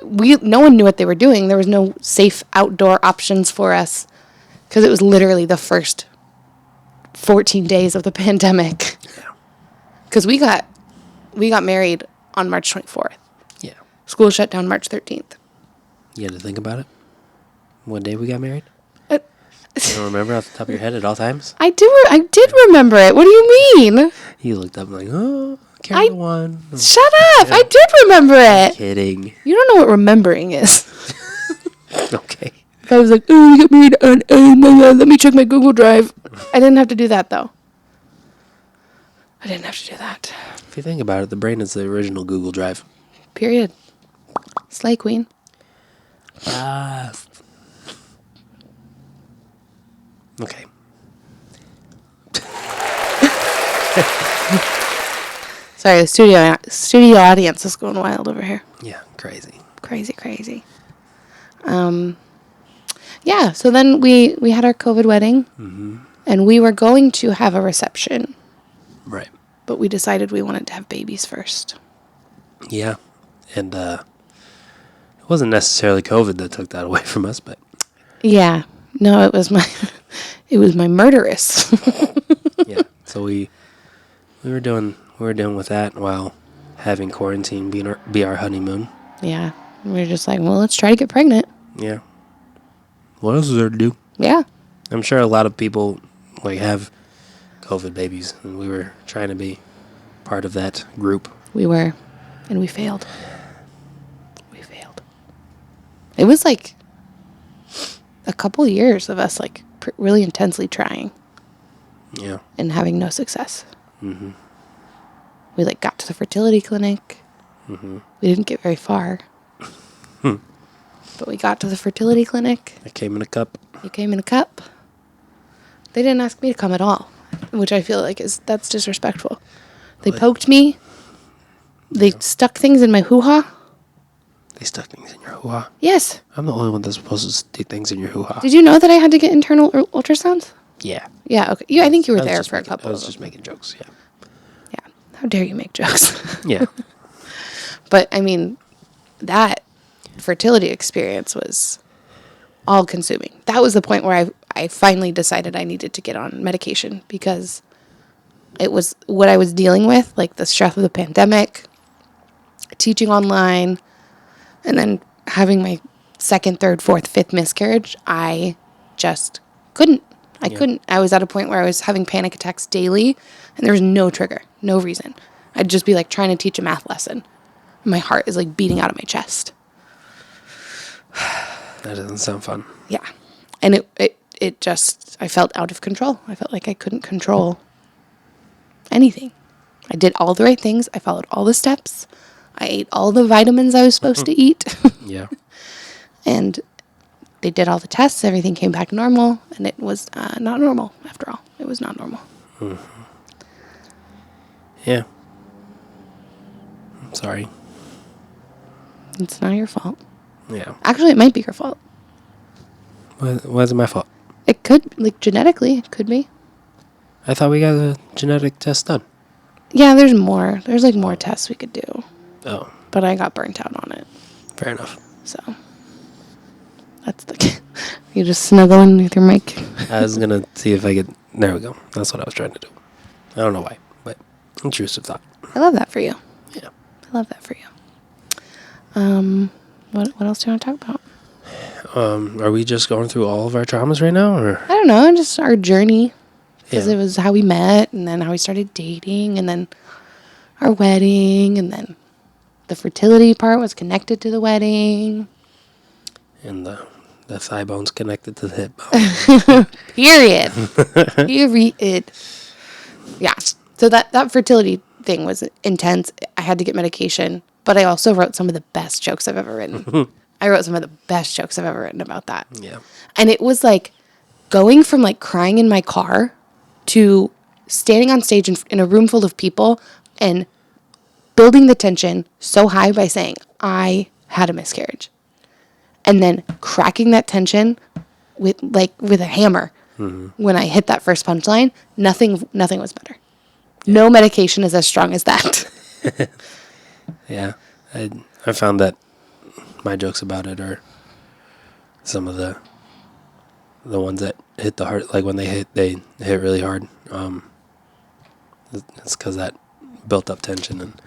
no one knew what they were doing. There was no safe outdoor options for us because it was literally the first 14 days of the pandemic. Yeah. Because we got married on March 24th. Yeah. School shut down March 13th. You had to think about it? What day we got married? Uh, You don't remember off the top of your head at all times? I did remember it. What do you mean? You looked up like, oh, Carol won. Shut up. I did remember it. Kidding. You don't know what remembering is. Okay. I was like, oh, we got married on, let me check my Google Drive. I didn't have to do that, though. I didn't have to do that. If you think about it, the brain is the original Google Drive. Period. Slay queen. Okay. Sorry, the studio audience is going wild over here. Yeah, crazy. Crazy. Yeah, so then we had our COVID wedding, and we were going to have a reception, Right. but we decided we wanted to have babies first. Yeah. And it wasn't necessarily COVID that took that away from us, but Yeah, no, it was my murderous. yeah. So we were doing with that while having quarantine be our honeymoon. Yeah, we were just like, well, let's try to get pregnant. Yeah. What else is there to do? Yeah, I'm sure a lot of people have COVID babies, and we were trying to be part of that group. we were, and we failed. It was like a couple years of us really intensely trying Yeah. and having no success. Mm-hmm. We got to the fertility clinic. Mm-hmm. We didn't get very far. But we got to the fertility clinic. I came in a cup. You came in a cup. They didn't ask me to come at all, which I feel like that's disrespectful. They poked me. They stuck things in my hoo-ha. They stuck things in your hoo-ha. Yes. I'm the only one that's supposed to stick things in your hoo-ha. Did you know that I had to get internal ultrasounds? Yeah. Yeah, okay. I think you were there for a I couple was of just them. making jokes, yeah. Yeah. How dare you make jokes? Yeah. But, I mean, that fertility experience was all-consuming. That was the point where I finally decided I needed to get on medication because it was what I was dealing with, the stress of the pandemic, teaching online, and then having my second, third, fourth, fifth miscarriage. I just couldn't. I couldn't. I was at a point where I was having panic attacks daily, and there was no trigger, no reason. I'd just be trying to teach a math lesson. My heart is beating out of my chest. That doesn't sound fun. Yeah. And it just, I felt out of control. I felt like I couldn't control anything. I did all the right things. I followed all the steps. I ate all the vitamins I was supposed to eat. Yeah. And they did all the tests. Everything came back normal. And it was not normal, after all. It was not normal. Mm-hmm. Yeah. I'm sorry. It's not your fault. Yeah. Actually, it might be your fault. Why is it my fault? It could, genetically, it could be. I thought we got a genetic test done. Yeah, there's more. There's, more tests we could do. Oh. But I got burnt out on it. Fair enough. So, that's you just snuggling with your mic. I was going to see if I could... There we go. That's what I was trying to do. I don't know why, but intrusive thought. I love that for you. Yeah. I love that for you. What else do you want to talk about? Are we just going through all of our traumas right now, or? I don't know, just our journey. Because Yeah. it was how we met, and then how we started dating, and then our wedding, and then the fertility part was connected to the wedding. And the thigh bone's connected to the hip bone. Period. Period. Yeah. So that fertility thing was intense. I had to get medication, but I also wrote some of the best jokes I've ever written. I wrote some of the best jokes I've ever written about that. Yeah. And it was going from crying in my car to standing on stage in a room full of people and building the tension so high by saying, I had a miscarriage. And then cracking that tension with a hammer. Mm-hmm. When I hit that first punchline, nothing was better. Yeah. No medication is as strong as that. Yeah, I found that my jokes about it are some of the ones that hit the heart. Like when they hit really hard. It's because that built up tension, and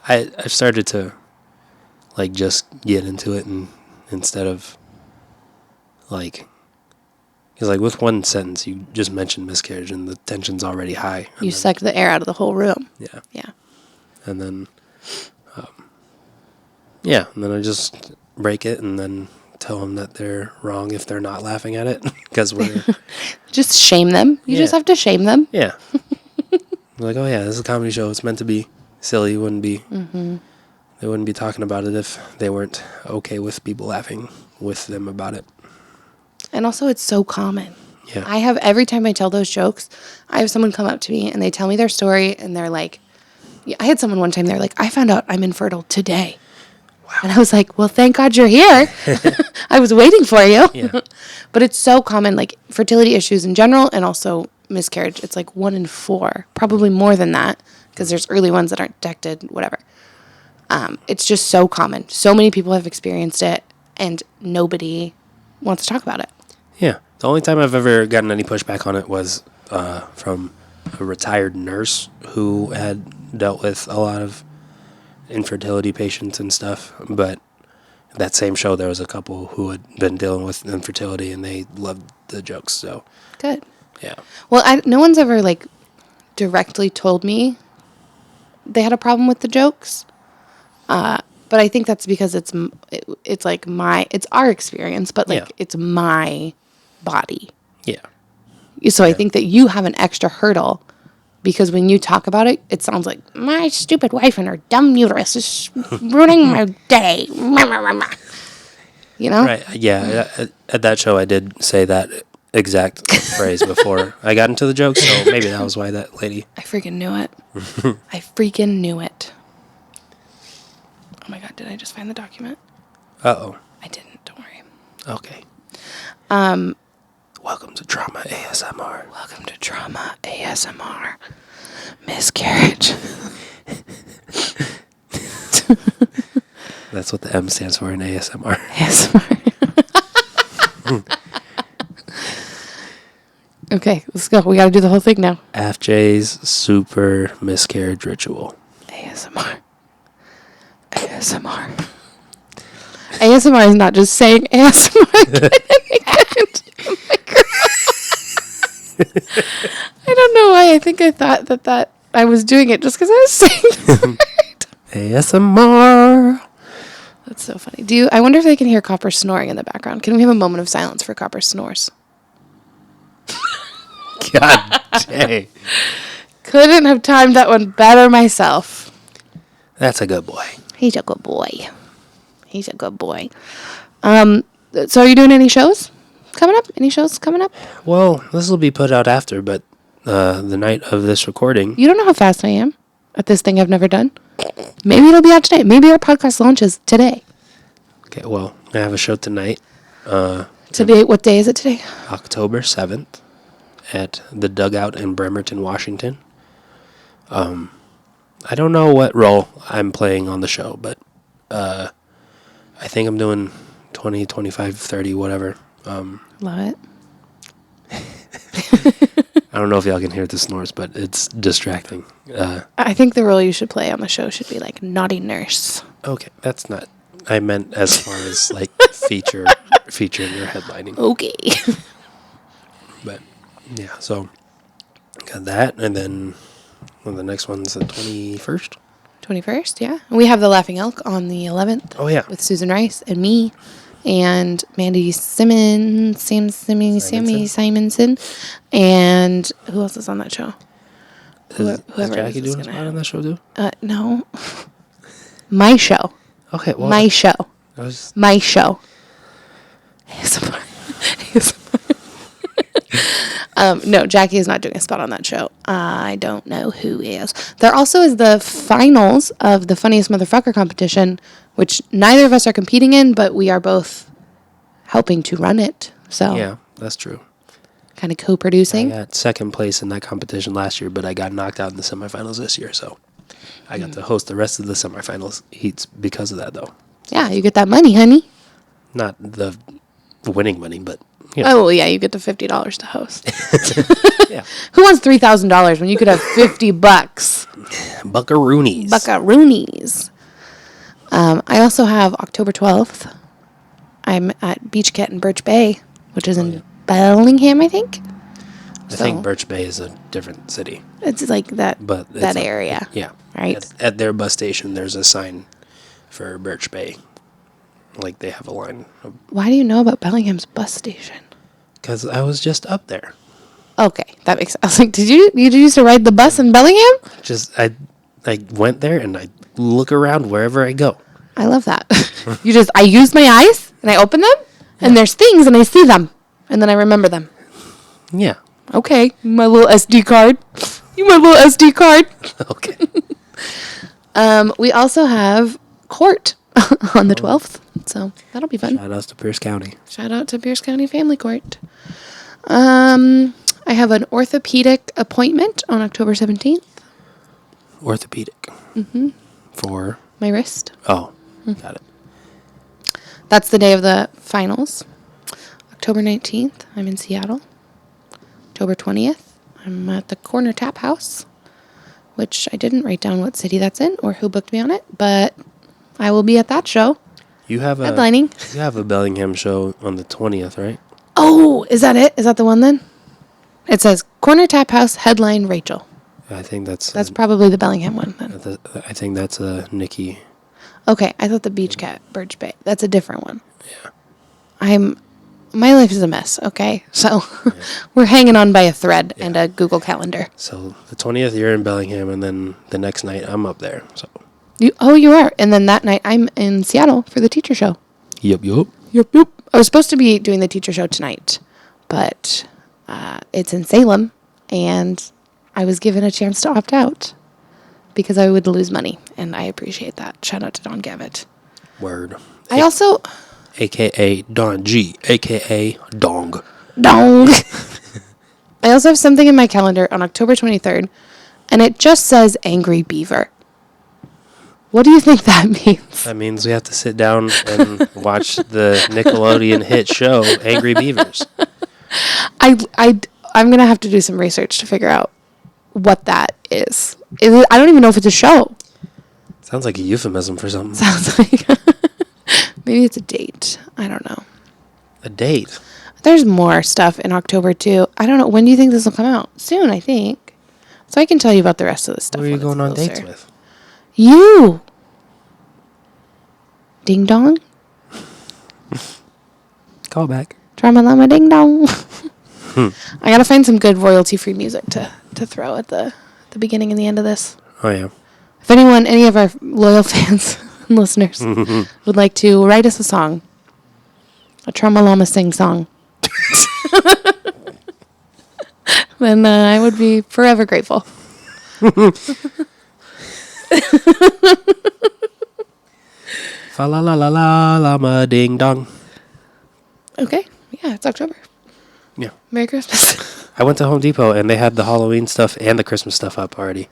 I started to like just get into it, and instead of like, because like with one sentence you just mentioned miscarriage and the tension's already high. You sucked the air out of the whole room. Yeah. Yeah. And then, yeah, and then I just break it and then tell them that they're wrong if they're not laughing at it because we're Just shame them. You just Yeah. have to shame them. yeah. Like, oh yeah, this is a comedy show. It's meant to be silly. They wouldn't be talking about it if they weren't okay with people laughing with them about it. And also, it's so common. Yeah. I have, every time I tell those jokes, I have someone come up to me and they tell me their story and they're like, I had someone one time, they're like, I found out I'm infertile today. Wow. And I was like, well, thank God you're here. I was waiting for you. Yeah. But it's so common, like fertility issues in general and also miscarriage. It's like 1 in 4, probably more than that because there's early ones that aren't detected, whatever. It's just so common. So many people have experienced it and nobody wants to talk about it. Yeah. The only time I've ever gotten any pushback on it was from a retired nurse who had dealt with a lot of infertility patients and stuff. But that same show, there was a couple who had been dealing with infertility and they loved the jokes. So, Good. yeah. Well, no one's ever like directly told me they had a problem with the jokes. But I think that's because it's like it's our experience, but like it's my body. Yeah. So I think that you have an extra hurdle because when you talk about it, it sounds like my stupid wife and her dumb uterus is ruining my day. You know? Right. Yeah. At that show, I did say that exact phrase before I got into the joke, so maybe that was why that lady. I freaking knew it. I freaking knew it. Oh my God, did I just find the document? Uh-oh. I didn't, don't worry. Okay. Welcome to Trauma ASMR. Welcome to Trauma ASMR. Miscarriage. That's what the M stands for in ASMR. ASMR. Okay, let's go. We got to do the whole thing now. Aflleje's super miscarriage ritual. ASMR. ASMR. ASMR is not just saying ASMR. Oh my God. I don't know why. I think I thought that I was doing it just because I was saying it. ASMR. That's so funny. I wonder if they can hear Copper snoring in the background. Can we have a moment of silence for Copper snores? God dang. Couldn't have timed that one better myself. That's a good boy. He's a good boy. He's a good boy. So are you doing any shows coming up? Any shows coming up? Well, this will be put out after, but the night of this recording. You don't know how fast I am at this thing I've never done. Maybe it'll be out today. Maybe our podcast launches today. Okay, well, I have a show tonight. Today, what day is it today? October 7th at the Dugout in Bremerton, Washington. I don't know what role I'm playing on the show, but I think I'm doing 20, 25, 30, whatever. Love it. I don't know if y'all can hear the snores, but it's distracting. I think the role you should play on the show should be like naughty nurse. Okay, that's not... I meant as far as like featuring or headlining. Okay. But yeah, so got that, and then the next one's the 21st. 21st, yeah. And we have the Laughing Elk on the 11th. Oh yeah, With Susan Rice and me and Mandy Sammy Simonson. And who else is on that show? is Whoever Jackie it is doing a gonna spot on that show too? No. My show. Okay, well, My show. I was, My show. ASMR. No, Jackie is not doing a spot on that show. I don't know who is. There also is the finals of the Funniest Motherfucker competition, which neither of us are competing in, but we are both helping to run it. So yeah, that's true. kind of I co-producing. got second place in that competition last year, but I got knocked out in the semifinals this year. So I got to host the rest of the semifinals heats because of that, though. Yeah, you get that money, honey. Not the winning money, but you know. Oh, well, yeah, you get the $50 to host. Yeah. Who wants $3,000 when you could have $50? Buckaroonies. Buckaroonies. I also have October 12th. I'm at Beach Cat in Birch Bay, which is in Bellingham, I think. I think Birch Bay is a different city. It's like that But that area. Yeah. Right? At their bus station, there's a sign for Birch Bay. Like, they have a line. Why do you know about Bellingham's bus station? Because I was just up there. Okay, that makes sense. I was like, did you used to ride the bus in Bellingham? I went there and I look around wherever I go. I love that. I use my eyes and I open them and there's things and I see them and then I remember them. Yeah. Okay, my little SD card. You my little SD card. Okay. We also have court on the 12th, so that'll be fun. Shout outs to Pierce County. Shout out to Pierce County Family Court. I have an orthopedic appointment on October 17th. Orthopedic. Mm-hmm. For? My wrist. Oh, got it. That's the day of the finals. October 19th, I'm in Seattle. October 20th, I'm at the Corner Tap House, which I didn't write down what city that's in or who booked me on it, but I will be at that show. You have headlining. You have a Bellingham show on the 20th, right? Oh, is that it? Is that the one then? It says Corner Tap House headline Rachel. I think that's probably the Bellingham one then. I think that's Nikki. Okay, I thought the Beach Cat Birch Bay. That's a different one. Yeah. My life is a mess, okay? So we're hanging on by a thread and a Google Calendar. So the 20th you're in Bellingham and then the next night I'm up there. So you are. And then that night I'm in Seattle for the teacher show. Yep. I was supposed to be doing the teacher show tonight, but it's in Salem and I was given a chance to opt out because I would lose money, and I appreciate that. Shout out to Don Gavitt. Word. I also... A.K.A. Don G. A.K.A. Dong. Dong. I also have something in my calendar on October 23rd, and it just says Angry Beaver. What do you think that means? That means we have to sit down and watch the Nickelodeon hit show, Angry Beavers. I'm going to have to do some research to figure out what that is. I don't even know if it's a show. Sounds like a euphemism for something. Sounds like... Maybe it's a date. I don't know. A date? There's more stuff in October, too. I don't know. When do you think this will come out? Soon, I think. So I can tell you about the rest of this stuff. Who are you going on dates with? You! Ding dong? Call back. Drama llama ding dong. I gotta find some good royalty-free music to throw at the beginning and the end of this. Oh, yeah. If any of our loyal fans and listeners would like to write us a song, a Trauma Llama Sing song, then I would be forever grateful. Fa la la la la llama ding dong. Okay. Yeah, it's October. Yeah. Merry Christmas. I went to Home Depot and they had the Halloween stuff and the Christmas stuff up already.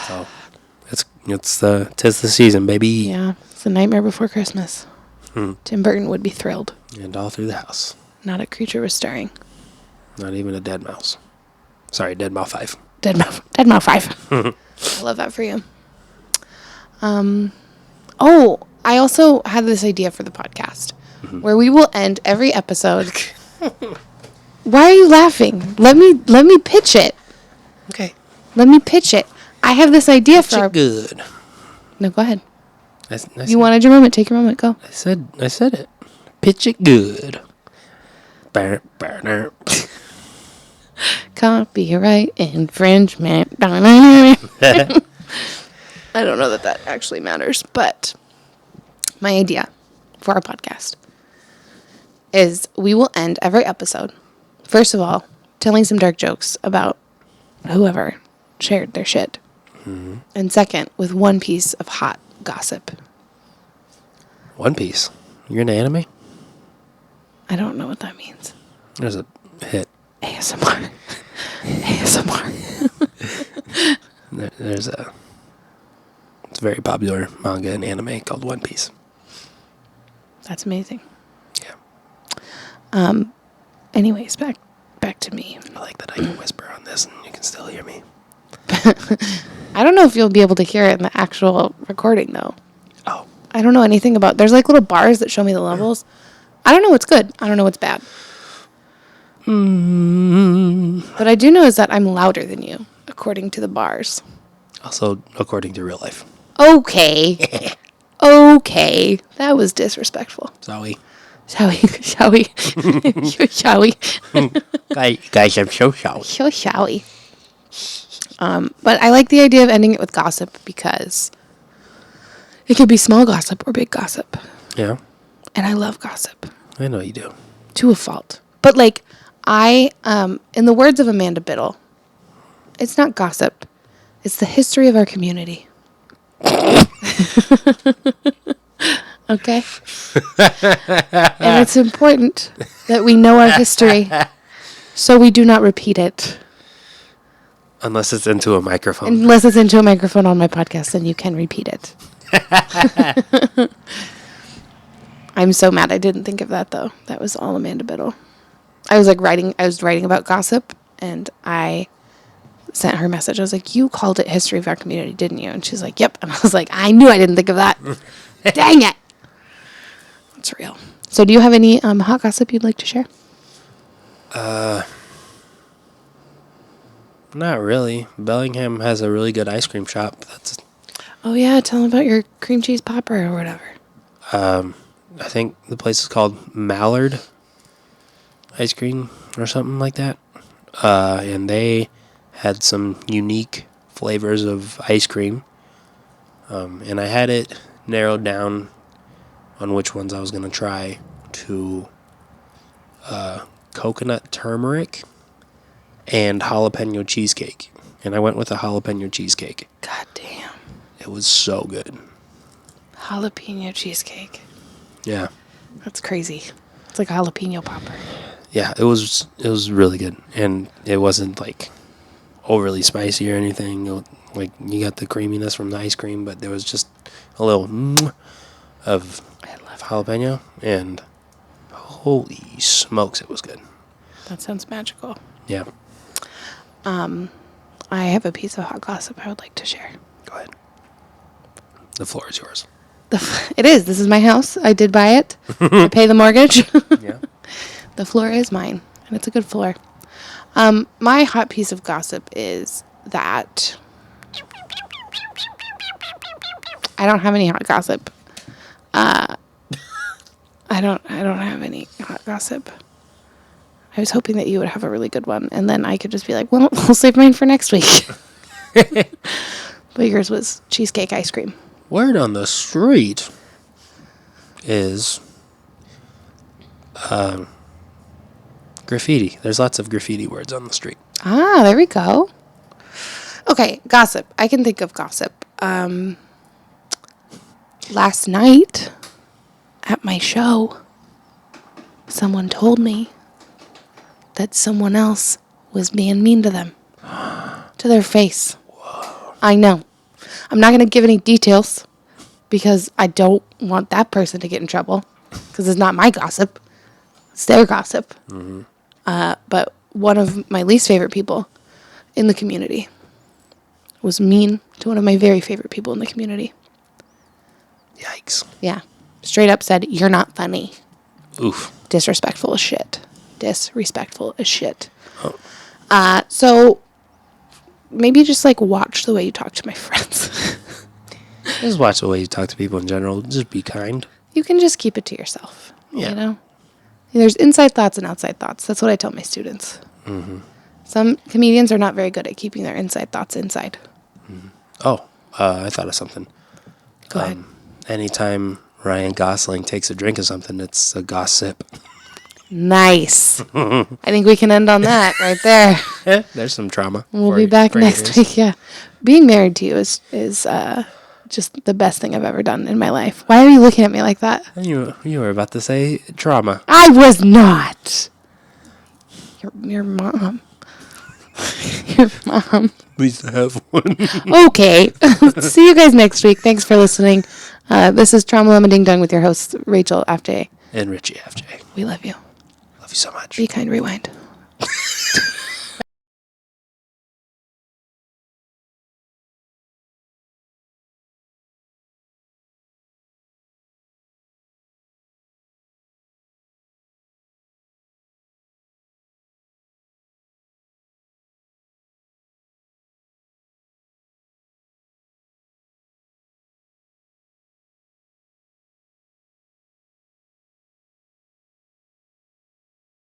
So it's tis the season, baby. Yeah, it's the nightmare before Christmas. Tim Burton would be thrilled. And all through the house. Not a creature was stirring. Not even a dead mouse. Sorry, dead mouse 5. Dead Mouse 5. I love that for you. Oh, I also had this idea for the podcast where we will end every episode. Why are you laughing? Let me pitch it. Okay. Let me pitch it. I have this idea for our... good. No, go ahead. I You wanted your moment. Take your moment. Go. I said it. Pitch it good. Burner. Copyright infringement. I don't know that actually matters, but my idea for our podcast is we will end every episode, first of all, telling some dark jokes about whoever shared their shit. Mm-hmm. And second, with one piece of hot gossip. One Piece. You're into anime? I don't know what that means. There's a hit. ASMR. ASMR. There's it's a very popular manga and anime called One Piece. That's amazing. Yeah. Anyways, back to me. I like that I can whisper on this and you can still hear me. I don't know if you'll be able to hear it in the actual recording, though. Oh. I don't know anything about... There's like little bars that show me the levels. I don't know what's good. I don't know what's bad. But I do know is that I'm louder than you, according to the bars. Also, according to real life. Okay. Okay. That was disrespectful. Sorry. Shall we? Shall we? Shall we? Guys, I'm so sorry. Shall we? But I like the idea of ending it with gossip because it could be small gossip or big gossip. Yeah. And I love gossip. I know you do. To a fault. But like, in the words of Amanda Biddle, it's not gossip. It's the history of our community. Okay? And it's important that we know our history so we do not repeat it. Unless it's into a microphone. Unless it's into a microphone on my podcast, then you can repeat it. I'm so mad I didn't think of that, though. That was all Amanda Biddle. I was writing about gossip, and I sent her a message. I was like, you called it history of our community, didn't you? And she's like, yep. And I was like, I knew I didn't think of that. Dang it. It's real. So do you have any hot gossip you'd like to share? Not really. Bellingham has a really good ice cream shop. Oh, yeah. Tell them about your cream cheese popper or whatever. I think the place is called Mallard Ice Cream or something like that. And they had some unique flavors of ice cream. And I had it narrowed down on which ones I was going to try to coconut turmeric and jalapeno cheesecake. And I went with a jalapeno cheesecake. God damn. It was so good. Jalapeno cheesecake. Yeah. That's crazy. It's like a jalapeno popper. Yeah, it was really good. And it wasn't like overly spicy or anything. Like you got the creaminess from the ice cream, but there was just a little of jalapeno, and holy smokes, it was good. That sounds magical. Yeah. I have a piece of hot gossip I would like to share. Go ahead. The floor is yours. It is. This is my house. I did buy it. I pay the mortgage. Yeah. The floor is mine, and it's a good floor. My hot piece of gossip is that I don't have any hot gossip. I don't have any hot gossip. I was hoping that you would have a really good one, and then I could just be like, well, we'll save mine for next week. But yours was cheesecake ice cream. Word on the street is graffiti. There's lots of graffiti words on the street. Ah, there we go. Okay, gossip. I can think of gossip. Last night at my show, someone told me that someone else was being mean to them. To their face. Whoa. I know. I'm not going to give any details because I don't want that person to get in trouble because it's not my gossip. It's their gossip. Mm-hmm. But one of my least favorite people in the community was mean to one of my very favorite people in the community. Yikes. Yeah. Straight up said, you're not funny. Oof. Disrespectful as shit. Disrespectful as shit. Oh. So maybe just like watch the way you talk to my friends. Just watch the way you talk to people in general. Just be kind. You can just keep it to yourself. Yeah. You know? There's inside thoughts and outside thoughts. That's what I tell my students. Mm-hmm. Some comedians are not very good at keeping their inside thoughts inside. Mm-hmm. Oh, I thought of something. Go ahead. Anytime Ryan Gosling takes a drink of something, it's a gossip. Nice. I think we can end on that right there. Yeah, there's some trauma. We'll be back next week. Yeah. Being married to you is just the best thing I've ever done in my life. Why are you looking at me like that? You were about to say trauma. I was not. Your mom. Your mom. We used to have one. Okay. See you guys next week. Thanks for listening. This is Trauma Llama Ding Dong with your hosts, Rachel Aflleje. And Richie Aflleje. We love you. Love you so much. Be kind, rewind.